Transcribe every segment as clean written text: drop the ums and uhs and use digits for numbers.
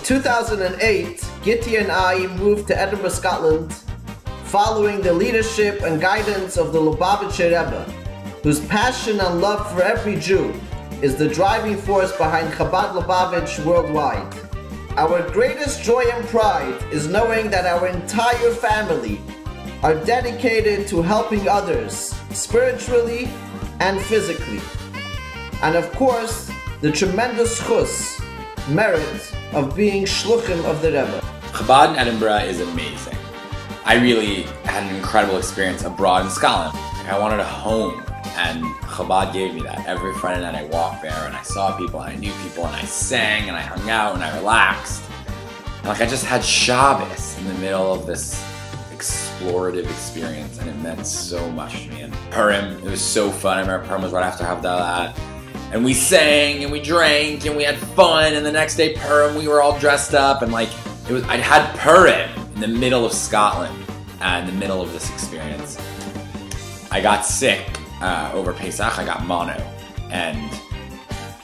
2008, Gitti and I moved to Edinburgh, Scotland, following the leadership and guidance of the Lubavitcher Rebbe, whose passion and love for every Jew is the driving force behind Chabad Lubavitch worldwide. Our greatest joy and pride is knowing that our entire family are dedicated to helping others spiritually and physically. And of course, the tremendous chus, merit of being shluchim of the Rebbe. Chabad in Edinburgh is amazing. I really had an incredible experience abroad in Scotland. I wanted a home, and Chabad gave me that. Every Friday night I walked there and I saw people and I knew people and I sang and I hung out and I relaxed. And I just had Shabbos in the middle of this explorative experience, and it meant so much to me. And Purim, it was so fun. I remember Purim was right after Havdalah, and we sang and we drank and we had fun, and the next day Purim we were all dressed up, and I'd had Purim in the middle of Scotland, in the middle of this experience. I got sick over Pesach. I got mono, and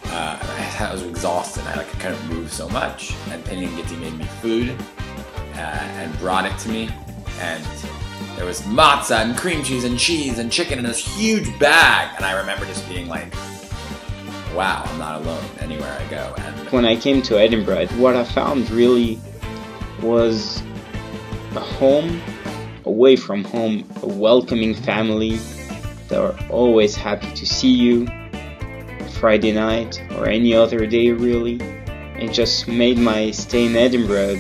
I was exhausted. I couldn't move so much, and Penny and Gitti made me food and brought it to me, and there was matzah and cream cheese and cheese and chicken in this huge bag, and I remember just being like, wow, I'm not alone anywhere I go. And when I came to Edinburgh, what I found really was a home away from home, a welcoming family that are always happy to see you, Friday night or any other day really. It just made my stay in Edinburgh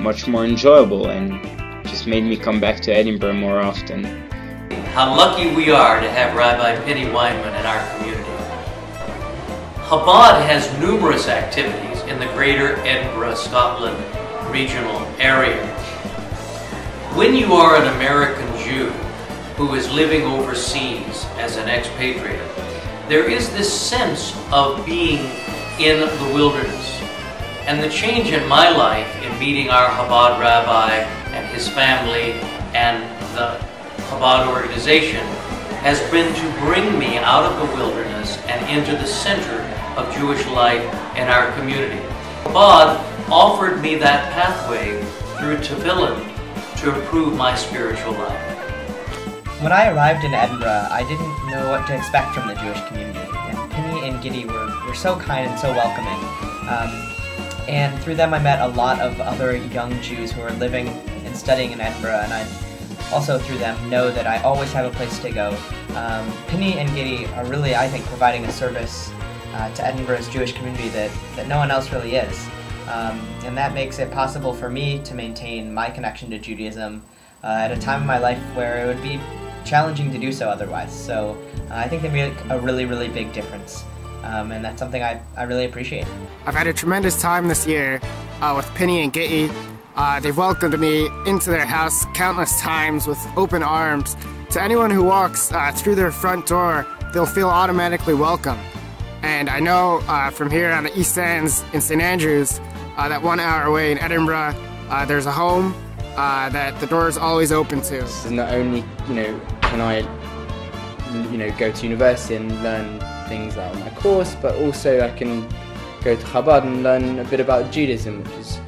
much more enjoyable and just made me come back to Edinburgh more often. How lucky we are to have Rabbi Penny Weinman in our community. Chabad has numerous activities in the greater Edinburgh, Scotland regional area. When you are an American Jew who is living overseas as an expatriate, there is this sense of being in the wilderness. And the change in my life in meeting our Chabad rabbi and his family and the Chabad organization has been to bring me out of the wilderness and into the center of Jewish life in our community. Chabad offered me that pathway through tefillin to improve my spiritual life. When I arrived in Edinburgh, I didn't know what to expect from the Jewish community. And Penny and Gitti were so kind and so welcoming. And through them I met a lot of other young Jews who are living and studying in Edinburgh, and I also through them know that I always have a place to go. Penny and Gitti are really, I think, providing a service to Edinburgh's Jewish community that no one else really is. And that makes it possible for me to maintain my connection to Judaism at a time in my life where it would be challenging to do so otherwise. So I think they make a really, really big difference. And that's something I really appreciate. I've had a tremendous time this year with Penny and Gitti. They've welcomed me into their house countless times with open arms. To anyone who walks through their front door, they'll feel automatically welcome. And I know from here on the East Ends in St. Andrews, that 1 hour away in Edinburgh, there's a home that the door is always open to. Not only, can I, go to university and learn things out of my course, but also I can go to Chabad and learn a bit about Judaism, which is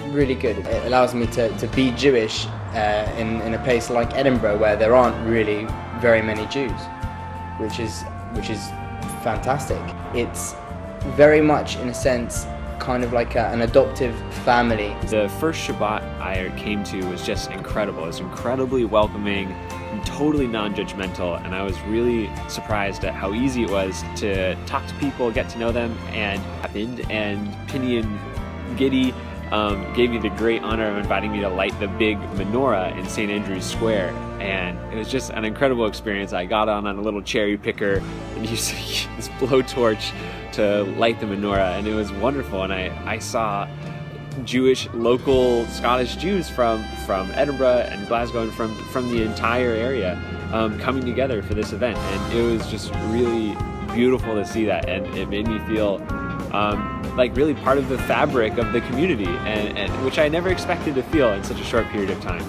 really good. It allows me to be Jewish in a place like Edinburgh, where there aren't really very many Jews, which is fantastic. It's very much, in a sense, kind of like an adoptive family. The first Shabbat I came to was just incredible. It was incredibly welcoming and totally non-judgmental, and I was really surprised at how easy it was to talk to people, get to know them, and Penny and Gitti gave me the great honor of inviting me to light the big menorah in St. Andrew's Square, and it was just an incredible experience. I got on a little cherry picker and used this blowtorch to light the menorah, and it was wonderful. And I saw Jewish, local Scottish Jews from Edinburgh and Glasgow and from the entire area coming together for this event, and it was just really beautiful to see that, and it made me feel like really part of the fabric of the community, and which I never expected to feel in such a short period of time.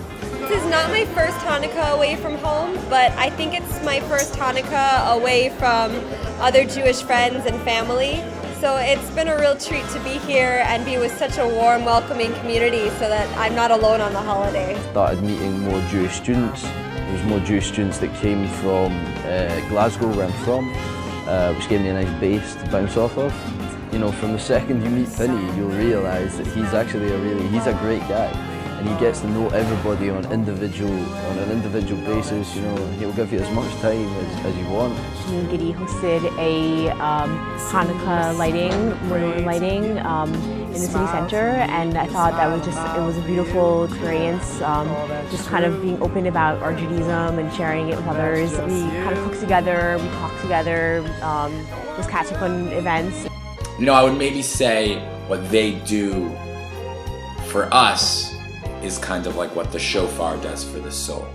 This is not my first Hanukkah away from home, but I think it's my first Hanukkah away from other Jewish friends and family. So it's been a real treat to be here and be with such a warm, welcoming community so that I'm not alone on the holiday. Started meeting more Jewish students. There was more Jewish students that came from Glasgow, where I'm from, which gave me a nice base to bounce off of. You know, from the second you meet Penny, you'll realise that he's actually he's a great guy. And he gets to know everybody on an individual basis. You know, he'll give you as much time as you want. Me and Giddy hosted a Hanukkah lighting, menorah lighting in the city center, and I thought that it was a beautiful experience. Just kind of being open about our Judaism and sharing it with others. We kind of cooked together, we talked together, just catching fun events. You know, I would maybe say what they do for us is kind of like what the shofar does for the soul.